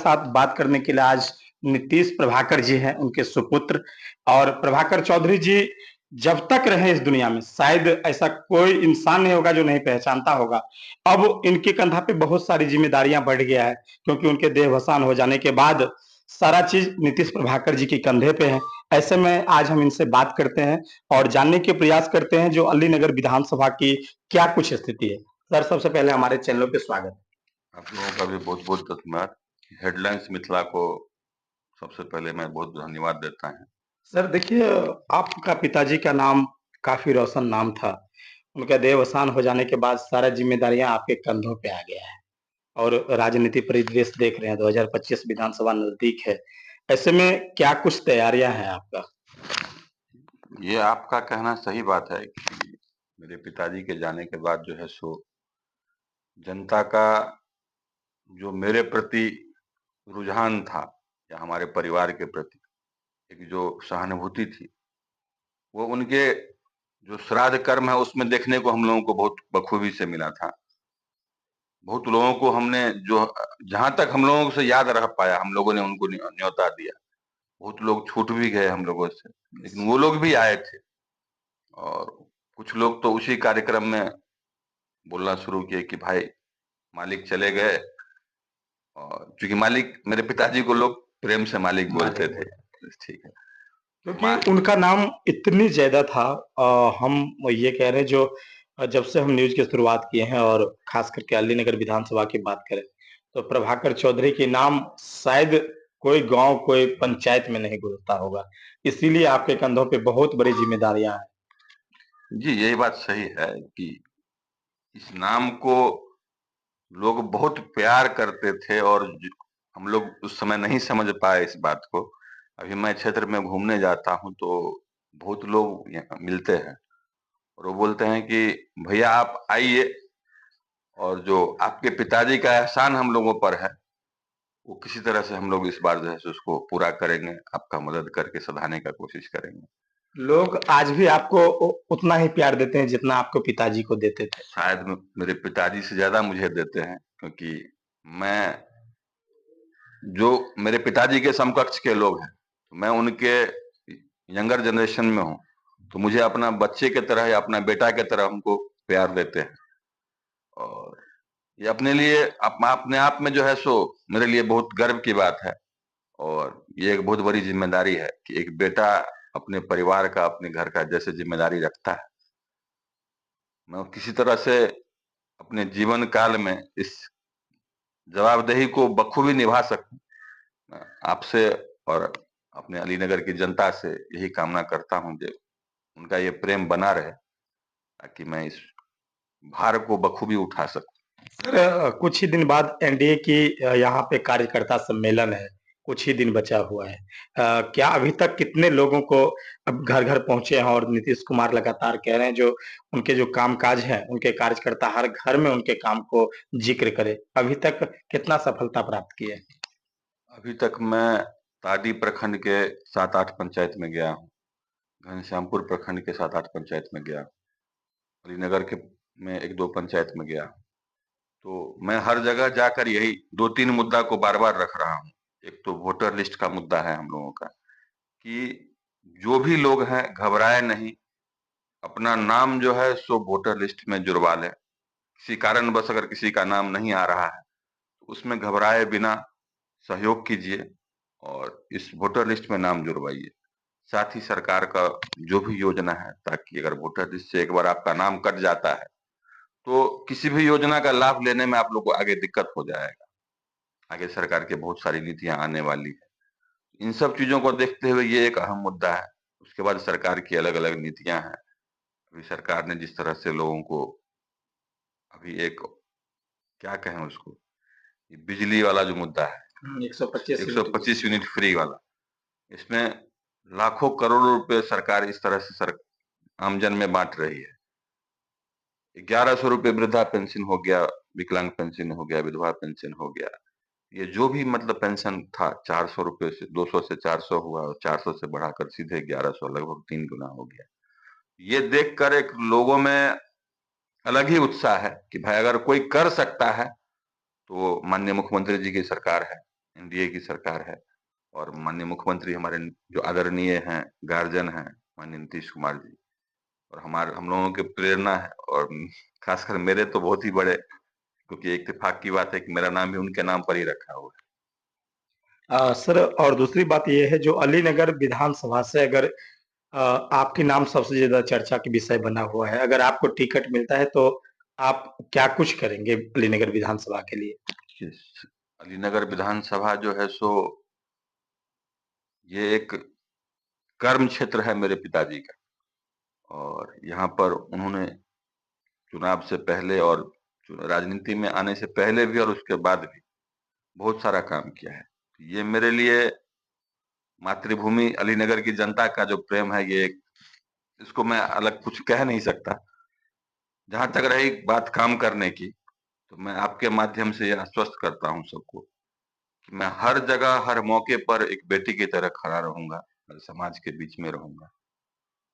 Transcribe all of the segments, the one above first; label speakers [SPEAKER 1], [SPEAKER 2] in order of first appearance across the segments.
[SPEAKER 1] साथ बात करने के लिए आज नीतीश प्रभाकर जी हैं, उनके सुपुत्र। और प्रभाकर चौधरी जी जब तक रहे इस दुनिया में शायद ऐसा कोई इंसान नहीं होगा जो नहीं पहचानता होगा। अब इनके कंधा पे बहुत सारी जिम्मेदारियां बढ़ गया है, क्योंकि उनके देहावसान हो जाने के बाद सारा चीज नीतीश प्रभाकर जी के कंधे पे है। ऐसे में आज हम इनसे बात करते हैं और जानने के प्रयास करते हैं जो अलीनगर विधानसभा की क्या कुछ स्थिति है। सर, सबसे पहले हमारे चैनल पे स्वागत।
[SPEAKER 2] आप लोगों का भी बहुत बहुत धन्यवाद। हेडलाइंस मिथिला को सबसे पहले मैं बहुत धन्यवाद देता हूँ।
[SPEAKER 1] सर देखिए, आपका पिताजी का नाम काफी रोशन नाम था। उनका देहावसान हो जाने के बाद सारा जिम्मेदारियां आपके कंधों पे आ गया है और राजनीति परिदृश्य देख रहे हैं, 2025 विधानसभा नजदीक है। ऐसे में क्या कुछ तैयारियां हैं आपका?
[SPEAKER 2] ये आपका कहना सही बात है कि मेरे पिताजी के जाने के बाद जो है सो जनता का जो मेरे प्रति रुझान था या हमारे परिवार के प्रति एक जो सहानुभूति थी, वो उनके जो श्राद्ध कर्म है उसमें देखने को हम लोगों को बहुत बखूबी से मिला था। बहुत लोगों को हमने जो जहां तक हम लोगों से याद रह पाया, हम लोगों ने उनको न्योता दिया। बहुत लोग छूट भी गए हम लोगों से, लेकिन वो लोग भी आए थे और कुछ लोग तो उसी कार्यक्रम में बोलना शुरू किए कि भाई मालिक चले गए। और क्योंकि मालिक मेरे पिताजी को लोग प्रेम से मालिक बोलते थे। ठीक है,
[SPEAKER 1] क्योंकि उनका नाम इतनी ज्यादा था। हम ये कह रहे हैं जो जब से हम न्यूज की शुरुआत किए हैं और खास करके अलीनगर विधानसभा की बात करें तो प्रभाकर चौधरी के नाम शायद कोई गांव कोई पंचायत में नहीं गुजरता होगा। इसीलिए आपके कंधों पे बहुत बड़ी जिम्मेदारियां हैं।
[SPEAKER 2] जी, यही बात सही है कि इस नाम को लोग बहुत प्यार करते थे और हम लोग उस समय नहीं समझ पाए इस बात को। अभी मैं क्षेत्र में घूमने जाता हूँ तो बहुत लोग मिलते हैं और वो बोलते हैं कि भैया आप आइए और जो आपके पिताजी का एहसान हम लोगों पर है वो किसी तरह से हम लोग इस बार जो है उसको पूरा करेंगे, आपका मदद करके सधाने का कोशिश करेंगे।
[SPEAKER 1] लोग आज भी आपको उतना ही प्यार देते हैं जितना आपको पिताजी को देते थे।
[SPEAKER 2] शायद मेरे पिताजी से ज्यादा मुझे देते हैं, क्योंकि मैं जो मेरे पिताजी के समकक्ष के लोग हैं, मैं उनके यंगर जनरेशन में हूँ, तो मुझे अपना बच्चे के तरह या अपना बेटा के तरह हमको प्यार देते हैं। और ये अपने लिए अपने आप में जो है सो मेरे लिए बहुत गर्व की बात है और ये एक बहुत बड़ी जिम्मेदारी है कि एक बेटा अपने परिवार का, अपने घर का जैसे जिम्मेदारी रखता है, मैं किसी तरह से अपने जीवन काल में इस जवाबदेही को बखूबी निभा सकूं। आपसे और अपने अलीनगर की जनता से यही कामना करता हूं कि उनका ये प्रेम बना रहे ताकि मैं इस भार को बखूबी उठा सकूं।
[SPEAKER 1] सर, कुछ ही दिन बाद एनडीए की यहाँ पे कार्यकर्ता सम्मेलन है, कुछ ही दिन बचा हुआ है। क्या अभी तक कितने लोगों को अब घर-घर पहुँचे हैं और नीतीश कुमार लगातार कह रहे हैं जो उनके जो कामकाज हैं, उनके कार्यकर्ता हर घर में उनके काम को ज़िक्र करें। अभी तक कितना सफलता प्राप्त की है?
[SPEAKER 2] अभी तक मैं ताडी प्रखंड के 7-8 पंचायत में गया हूँ, घनश्यामपुर प्रखंड के 7-8 पंचायत में गया, अलीनगर के में 1-2 पंचायत में गया। तो मैं हर जगह जाकर यही 2-3 मुद्दा को बार-बार रख रहा हूँ। एक तो वोटर लिस्ट का मुद्दा है हम लोगों का, कि जो भी लोग हैं घबराए नहीं, अपना नाम जो है सो वोटर लिस्ट में जुड़वा लें। किसी कारणवश अगर किसी का नाम नहीं आ रहा है, तो उसमें घबराए बिना सहयोग कीजिए और इस वोटर लिस्ट में नाम जुड़वाइए। साथ ही सरकार का जो भी योजना है, ताकि अगर वोटर लिस्ट से एक बार आपका नाम कट जाता है, तो किसी भी योजना का लाभ लेने में आप लोग को आगे दिक्कत हो जाएगा। आगे सरकार की बहुत सारी नीतियाँ आने वाली है। इन सब चीज़ों को देखते हुए ये एक अहम मुद्दा है। उसके बाद सरकार की अलग-अलग नीतियाँ हैं। अभी सरकार ने जिस तरह से लोगों को अभी एक क्या कहें उसको, ये बिजली वाला जो मुद्दा है, 125 यूनिट फ्री वाला, इसमें लाखों करोड़ों रुपए सरकार इस तरह से आमजन में बाँट रही है। 1100 रुपए वृद्धा पेंशन हो गया, विकलांग पेंशन हो गया, विधवा पेंशन हो गया। ये जो भी मतलब पेंशन था 400 रुपए से 200 से 400 हुआ और 400 से बढ़ाकर सीधे 1100, लगभग 3 गुना हो गया। ये देखकर एक लोगों में अलग ही उत्साह है कि भाई अगर कोई कर सकता है तो माननीय मुख्यमंत्री जी की सरकार है। एनडीए की सरकार है और माननीय मुख्यमंत्री हमारे जो आदरणीय हैं, गार्जियन हैं, माननीय नीतीश कुमार जी, और हम लोगों की प्रेरणा है, और खासकर मेरे तो बहुत ही बड़े, क्योंकि इत्तेफाक की बात है कि मेरा नाम भी उनके नाम पर ही रखा हुआ है।
[SPEAKER 1] सर, और दूसरी बात ये है, जो अलीनगर विधानसभा से अगर आपके नाम सबसे ज़्यादा चर्चा के विषय बना हुआ है। अगर आपको टिकट मिलता है तो आप क्या कुछ करेंगे अलीनगर विधानसभा के लिए?
[SPEAKER 2] अलीनगर विधानसभा जो है सो ये एक कर्म क्षेत्र है मेरे पिताजी का, और यहाँ पर उन्होंने चुनाव से पहले और राजनीति में आने से पहले भी और उसके बाद भी बहुत सारा काम किया है। ये मेरे लिए मातृभूमि अलीनगर की जनता का जो प्रेम है, ये इसको मैं अलग कुछ कह नहीं सकता। जहां तक रही बात काम करने की, तो मैं आपके माध्यम से यह आश्वस्त करता हूं सबको कि मैं हर जगह हर मौके पर एक बेटी की तरह खड़ा रहूंगा, हर समाज के बीच में रहूंगा,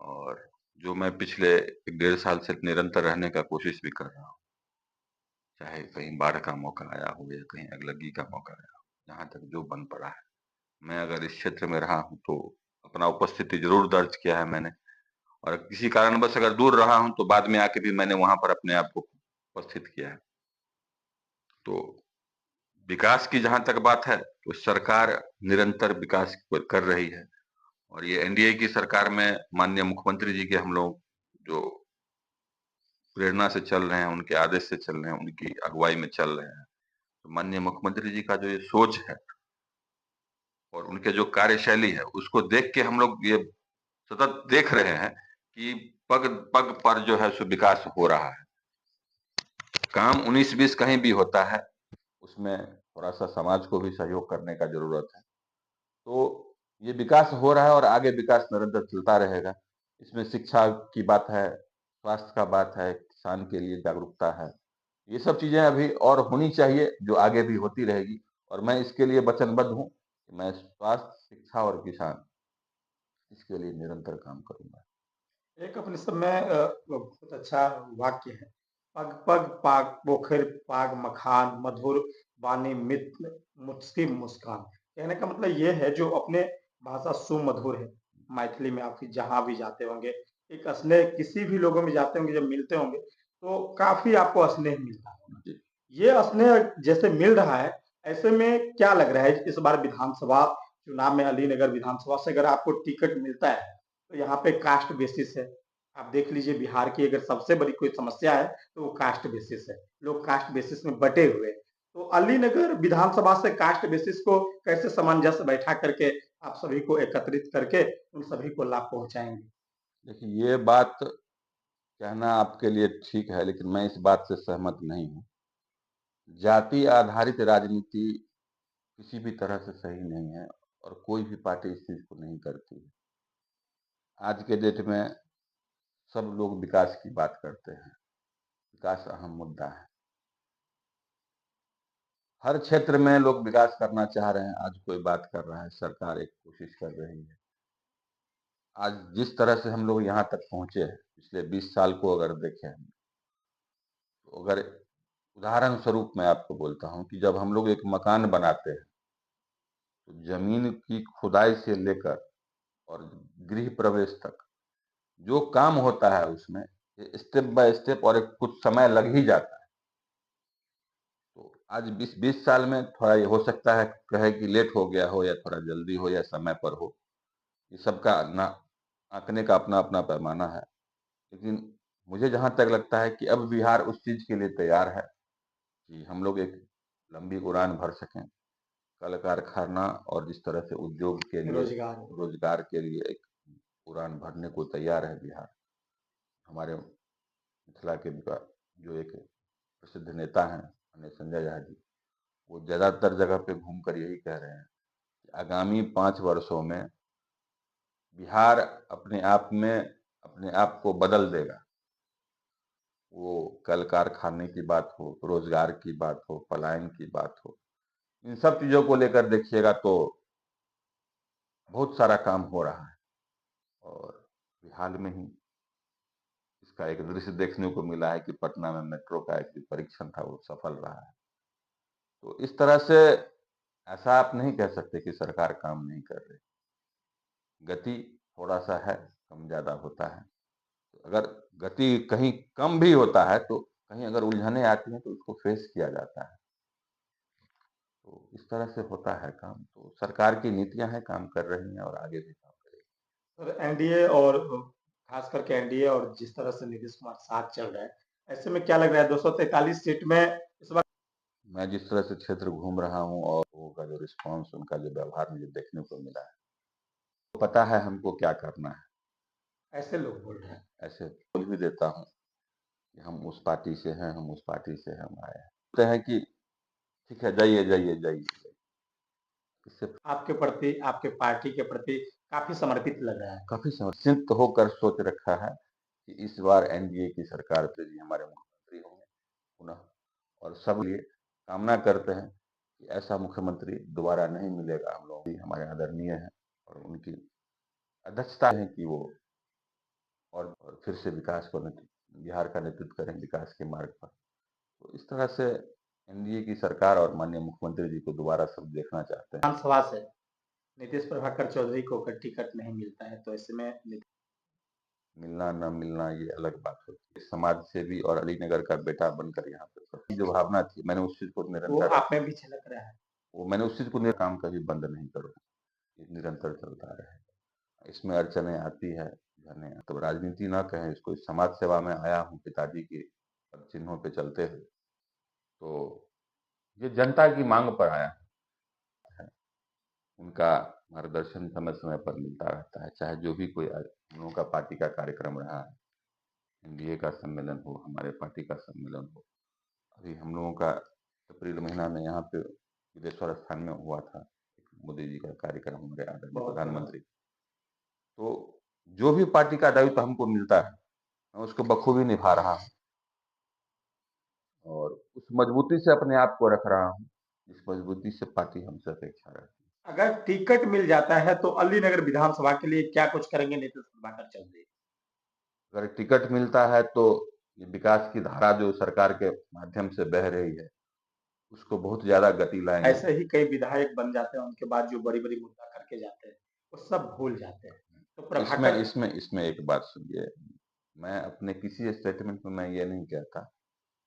[SPEAKER 2] और जो मैं पिछले 1 डेढ़ साल से निरंतर रहने का कोशिश भी कर रहा हूँ, चाहे कहीं बाढ़ का मौका आया हो या कहीं अगलगी का मौका आया हो, जहाँ तक जो बन पड़ा है, मैं अगर इस क्षेत्र में रहा हूँ तो अपना उपस्थिति जरूर दर्ज किया है मैंने, और किसी कारणवश अगर दूर रहा हूँ तो बाद में आके भी मैंने वहां पर अपने आप को उपस्थित किया है। तो विकास की जहां तक बात है, तो सरकार निरंतर विकास कर रही है, और ये एनडीए की सरकार में माननीय मुख्यमंत्री जी के हम लोग जो प्रेरणा से चल रहे हैं, उनके आदेश से चल रहे हैं, उनकी अगुवाई में चल रहे हैं। तो माननीय मुख्यमंत्री जी का जो ये सोच है और उनके जो कार्यशैली है, उसको देख के हम लोग ये सतत देख रहे हैं कि पग पग पर जो है सो विकास हो रहा है। काम 19-20 कहीं भी होता है, उसमें थोड़ा सा समाज को भी सहयोग करने का जरूरत है। तो ये विकास हो रहा है और आगे विकास निरंतर चलता रहेगा। इसमें शिक्षा की बात है, स्वास्थ्य का बात है, किसान के लिए जागरूकता है। ये सब चीजें अभी और होनी चाहिए, जो आगे भी होती रहेगी, और मैं इसके लिए वचनबद्ध हूँ कि मैं स्वास्थ्य, शिक्षा और किसान, इसके लिए निरंतर काम करूंगा।
[SPEAKER 1] एक अपने समय बहुत अच्छा वाक्य है। पग पग पाग पोखर पाग मखान मधुर वाणी मित्र मुस्की मुस्कान। कहने का मतलब ये है, जो अपने भाषा सुमधुर है। मैथिली में आप जहाँ भी जाते होंगे, एक स्नेह किसी भी लोगों में जाते होंगे, जब मिलते होंगे तो काफ़ी आपको स्नेह मिलता होगा।
[SPEAKER 2] जी।
[SPEAKER 1] ये स्नेह जैसे मिल रहा है, ऐसे में क्या लग रहा है इस बार विधानसभा चुनाव में अलीनगर विधानसभा से अगर आपको टिकट मिलता है, तो यहाँ पे कास्ट बेसिस है। आप देख लीजिए, बिहार की अगर सबसे बड़ी कोई समस्या है तो वो कास्ट बेसिस है। लोग कास्ट बेसिस में बटे हुए हैं। तो अलीनगर विधानसभा से कास्ट बेसिस को कैसे सामंजस्य बैठा करके आप सभी को एकत्रित करके उन सभी को लाभ पहुंचाएंगे?
[SPEAKER 2] देखिए, ये बात कहना आपके लिए ठीक है, लेकिन मैं इस बात से सहमत नहीं हूँ। जाति आधारित राजनीति किसी भी तरह से सही नहीं है, और कोई भी पार्टी इस चीज को नहीं करती है। आज के डेट में सब लोग विकास की बात करते हैं, विकास अहम मुद्दा है। हर क्षेत्र में लोग विकास करना चाह रहे हैं। आज कोई बात कर रहा है, सरकार एक कोशिश कर रही है। आज जिस तरह से हम लोग यहाँ तक पहुंचे हैं, पिछले 20 साल को अगर देखें, तो अगर उदाहरण स्वरूप मैं आपको बोलता हूँ कि जब हम लोग एक मकान बनाते हैं, तो जमीन की खुदाई से लेकर और गृह प्रवेश तक जो काम होता है, उसमें स्टेप बाय स्टेप और एक कुछ समय लग ही जाता है। तो आज 20 साल में थोड़ा ये हो सकता है कहे कि लेट हो गया हो, या थोड़ा जल्दी हो, या समय पर हो। ये सबका ना आंकने का अपना अपना पैमाना है। लेकिन मुझे जहां तक लगता है कि अब बिहार उस चीज के लिए तैयार है कि हम लोग एक लंबी उड़ान भर सकें। कल कारखाना और जिस तरह से उद्योग के लिए,
[SPEAKER 1] रोजगार।
[SPEAKER 2] रोजगार के लिए एक उड़ान भरने को तैयार है बिहार। हमारे मिथिला के जो एक प्रसिद्ध नेता हैं, माननीय संजय झा जी, वो ज्यादातर जगह पे घूम कर यही कह रहे हैं कि आगामी 5 वर्षों में बिहार अपने आप को बदल देगा। वो कल कारखाने की बात हो, रोजगार की बात हो, पलायन की बात हो, इन सब चीजों को लेकर देखिएगा तो बहुत सारा काम हो रहा है। और हाल में ही इसका एक दृश्य देखने को मिला है कि पटना में मेट्रो का एक परीक्षण था, वो सफल रहा है। तो इस तरह से ऐसा आप नहीं कह सकते कि सरकार काम नहीं कर रही। गति थोड़ा-सा है, कम-ज़्यादा होता है। तो अगर गति कहीं कम भी होता है, तो कहीं अगर उलझनें आती हैं, तो उसको फेस किया जाता है। तो इस तरह से होता है काम। तो सरकार की नीतियाँ हैं, काम कर रही हैं और आगे भी काम करेगी।
[SPEAKER 1] सर एनडीए और खास करके एनडीए और जिस तरह से नीतीश कुमार साथ चल रहे हैं, ऐसे में क्या लग रहा है 243 सीट में इस बार
[SPEAKER 2] मैं जिस तरह से क्षेत्र घूम रहा हूँ और लोगों का जो रिस्पॉन्स, उनका जो व्यवहार मुझे देखने को मिला है, तो पता है हमको क्या करना है।
[SPEAKER 1] ऐसे लोग बोल रहे हैं?
[SPEAKER 2] ऐसे बोल भी देता हूँ कि हम उस पार्टी से हैं, हम उस पार्टी से हम आए हैं। बोलते हैं कि ठीक है, जाइए, जाइए, जाइए। इससे
[SPEAKER 1] आपके प्रति, आपके पार्टी के प्रति काफ़ी समर्पित लग रहा है।
[SPEAKER 2] काफ़ी निश्चिंत होकर सोच रखा है कि इस बार एनडीए की सरकार पे जी हमारे मुख्यमंत्री होंगे पुनः, और सब लिए कामना करते हैं कि ऐसा मुख्यमंत्री दोबारा नहीं मिलेगा हम लोगों को। हमारे आदरणीय हैं और उनकी अध्यक्षता है कि वो और फिर से विकास को बिहार का नेतृत्व करें विकास के मार्ग पर। तो इस तरह से एनडीए की सरकार और माननीय मुख्यमंत्री जी को दोबारा सब देखना चाहते हैं।
[SPEAKER 1] विधानसभा से नीतीश प्रभाकर चौधरी को अगर टिकट नहीं मिलता है, तो ऐसे में
[SPEAKER 2] मिलना न मिलना ये अलग बात होती है। समाज सेवी और अलीनगर का बेटा बनकर यहाँ पे जो भावना थी, मैंने उस चीज़ को
[SPEAKER 1] वो
[SPEAKER 2] निरंतर
[SPEAKER 1] आप में भी झलक रहा है।
[SPEAKER 2] मैंने उस चीज़ को काम कभी बंद नहीं करूँगा, ये निरंतर चलता रहेगा। इसमें अड़चनें आती है, जाने तो राजनीति ना कहें इसको, इस समाज सेवा में आया हूँ पिताजी के पद चिन्हों पे चलते हुए। तो ये जनता की माँग पर आया है। उनका मार्गदर्शन समय-समय पर मिलता रहता है, चाहे जो भी कोई हम लोगों का पार्टी का कार्यक्रम रहा है, एनडीए का सम्मेलन हो, हमारे पार्टी का सम्मेलन हो। अभी हम लोगों का अप्रैल महीना में यहाँ पे बिदेश्वर स्थान में हुआ था, मोदी जी का कार्यक्रम, हमारे आदरणीय
[SPEAKER 1] बहुत
[SPEAKER 2] प्रधानमंत्री। तो जो भी पार्टी का दायित्व हमको मिलता है, मैं उसको बखूबी निभा रहा हूँ और उस मजबूती से अपने आप को रख रहा हूँ, जिस मजबूती से पार्टी हमसे अपेक्षा रखती है।
[SPEAKER 1] अगर टिकट मिल जाता है तो अलीनगर विधानसभा के लिए क्या कुछ करेंगे नीतीश प्रभाकर चौधरी?
[SPEAKER 2] अगर टिकट मिलता है तो ये विकास की धारा जो सरकार के माध्यम से बह रही है, उसको बहुत ज़्यादा गति लाएँगे।
[SPEAKER 1] ऐसे ही कई विधायक बन जाते हैं, उनके बाद जो बड़ी-बड़ी मुद्दा करके जाते हैं, वो सब भूल जाते हैं। तो
[SPEAKER 2] इसमें
[SPEAKER 1] प्रभाकर
[SPEAKER 2] इसमें इसमें एक बात सुनिए, मैं अपने किसी स्टेटमेंट में मैं ये नहीं कहता,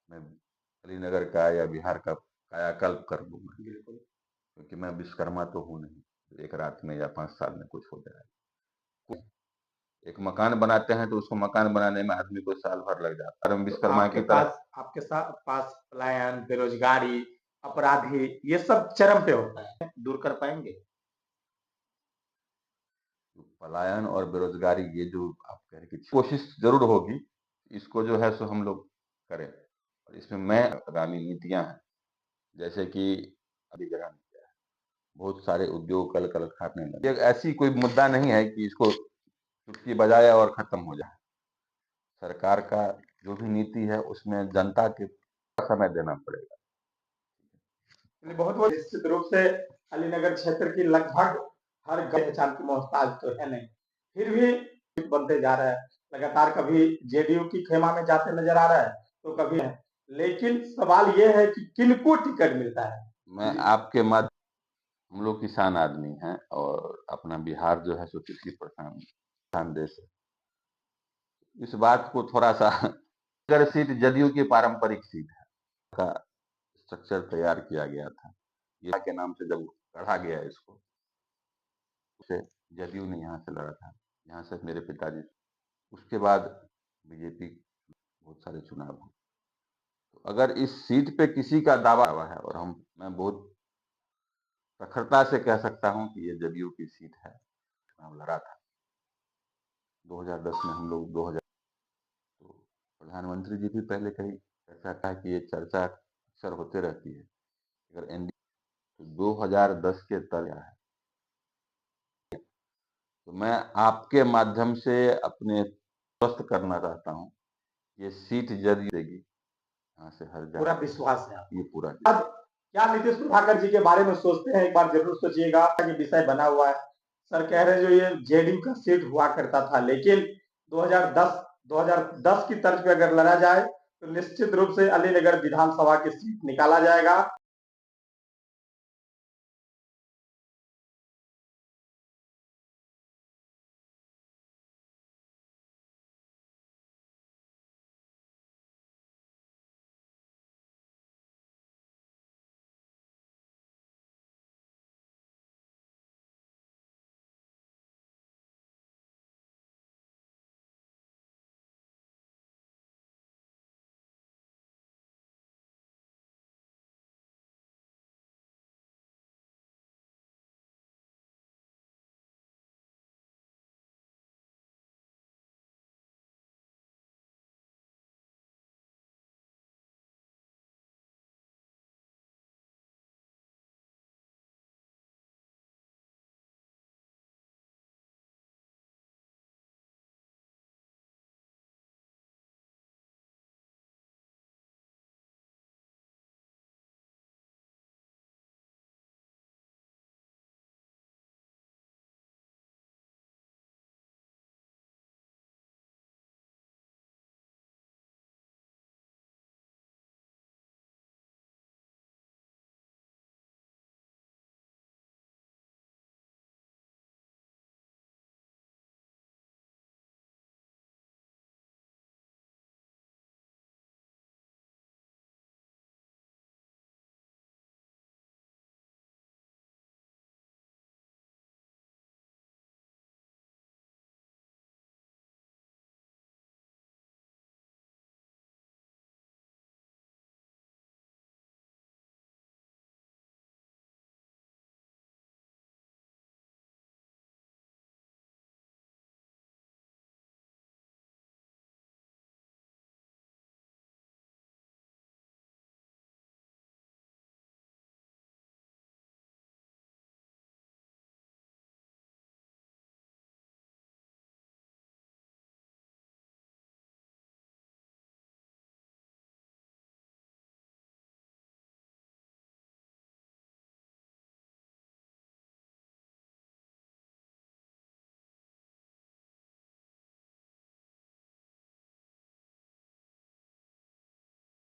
[SPEAKER 2] मैं अलीनगर का या बिहार का कायाकल्प कर दूँगा,
[SPEAKER 1] बिल्कुल,
[SPEAKER 2] क्योंकि मैं विश्वकर्मा तो हूँ नहीं, एक रात में या 5 साल में कुछ हो जाए। एक मकान बनाते हैं तो उसको मकान बनाने में आदमी को साल भर लग जाता है। और हम
[SPEAKER 1] तो
[SPEAKER 2] विश्वकर्मा की तरह
[SPEAKER 1] आपके पास पलायन, बेरोजगारी, अपराधी ये सब चरम पे होता है, दूर कर पाएँगे?
[SPEAKER 2] पलायन और बेरोजगारी, ये जो आप कह रहे हैं कि कोशिश ज़रूर होगी, इसको जो है सो हम लोग करें। और इसमें मैं आगामी नीतियाँ हैं, जैसे कि अधिग्रहण किया है, बहुत सारे उद्योग कल-कारखाने लगे। ये ऐसी कोई मुद्दा नहीं है कि इसको चुटकी बजाए और खत्म हो जाए। सरकार का जो भी नीति है उसमें जनता के समय देना पड़ेगा।
[SPEAKER 1] चलिए बहुत-बहुत निश्चित रूप से अलीनगर क्षेत्र की लगभग हर पहचान की मोहताज तो है नहीं, फिर भी बनते जा रहा है। लगातार कभी जेडीयू की खेमा में जाते नजर आ रहा है, तो कभी है। लेकिन सवाल ये है कि किनको टिकट मिलता है?
[SPEAKER 2] मैं
[SPEAKER 1] जी,
[SPEAKER 2] आपके मध्य हम लोग किसान आदमी हैं और अपना बिहार जो है सो कृषि प्रधान प्रधान देश है। इस बात को थोड़ा-सा अगर सीट जदयू की पारंपरिक सीट है, का स्ट्रक्चर तैयार किया गया था। ये के नाम से जब गढ़ा गया इसको, उसे जदयू ने यहाँ से लड़ा था, यहाँ से मेरे पिताजी, उसके बाद बीजेपी बहुत सारे चुनाव हुए। तो अगर इस सीट पे किसी का दावा हुआ है और हम मैं बहुत प्रखरता से कह सकता हूँ कि ये जदयू की सीट है, चुनाव लड़ा था। 2010 में हम लोग 2000 तो प्रधानमंत्री जी भी पहले कही ऐसा कहा कि ये चर्चा अक्सर होते रहती है। अगर एनडीए तो 2010 के तरह है। तो मैं आपके माध्यम से अपने स्पष्ट करना चाहता हूँ, ये सीट जदयू देगी, यहाँ से हर
[SPEAKER 1] पूरा
[SPEAKER 2] जाएगा,
[SPEAKER 1] विश्वास है
[SPEAKER 2] ये
[SPEAKER 1] आपको।
[SPEAKER 2] पूरा।
[SPEAKER 1] अब क्या नीतीश प्रभाकर जी के बारे में सोचते हैं, एक बार जरूर सोचिएगा। ये विषय बना हुआ है। सर कह रहे हैं जो ये जेडीयू का सीट हुआ करता था, लेकिन 2010 की तर्ज पे अगर लड़ा जाए तो निश्चित रूप से अलीनगर विधानसभा की सीट निकाला जाएगा।